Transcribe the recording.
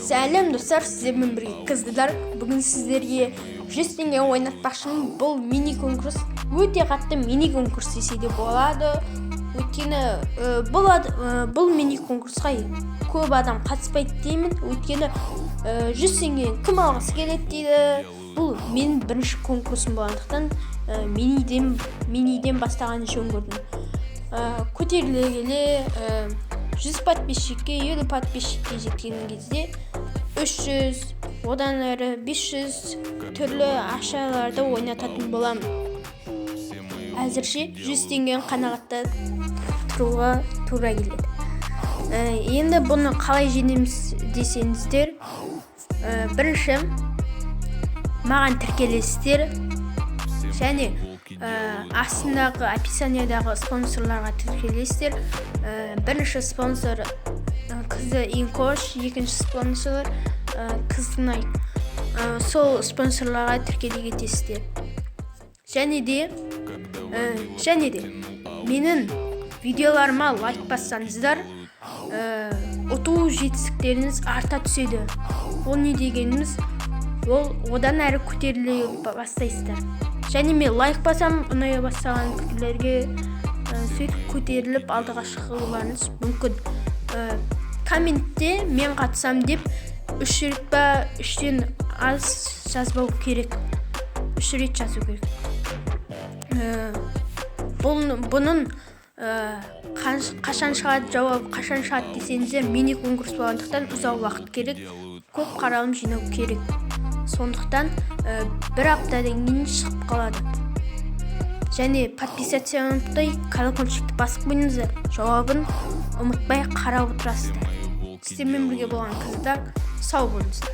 Сәлем достар, сіздермен бірге қыздар. Бүгін сіздерге 100 теңге ойнатпақшымын. Бұл мини конкурс, өте қатты мини конкурс десе де болады. Өйткені бұл мини конкурсқа көп адам қатыспайды деймін. Өйткені 100 теңге кім алғысы келеді дейді. Бұл менің бірінші конкурсым болғандықтан миниден бастаған жөн көрдім. Көтеріле келе 100 подписчикке, 50 подписчикке жеткен кезде 300, одан әрі 500 түрлі ақшаларды ойнататын боламын. Әзірше 100 теңгені қанағаттанып тұруға тура келеді. Енді бұны қалай жеңеміз десеңіздер, бірінші маған тіркелесіздер және астындағы описаниядағы спонсорларға тіркелесіздер. Бірінші спонсор қызы Инкош, екінші спонсор Қызынай. Сол спонсорларға тіркеле кетесіздер. Және де менің видеоларыма лайк бассаңыздар, ұту жетістіктеріңіз арта түседі. Ол не дегеніміз, ол одан әрі көтеріле бастайсыздар. Және мен лайк басам, ұнай бастаған пікірлерге сөйтіп көтеріліп алдыға шығуларыңыз мүмкін. Комментте мен қатысам деп 3 рет па 3-тен аз жазбау керек. 3 рет жазу керек. Бұның қашан шығады, жауабы қашан шығады десеңіздер, мини конкурс болғандықтан ұзақ уақыт керек, көп қаралым жинау керек. Сондықтан бір аптадан кейін шығып қалады. Және подписаться ұмытпай, колокольчикті басып қойыңыздар. Жауабын ұмытпай қарап отырасыздар. Сіздермен бірге болған қыздар, сау болыңыздар.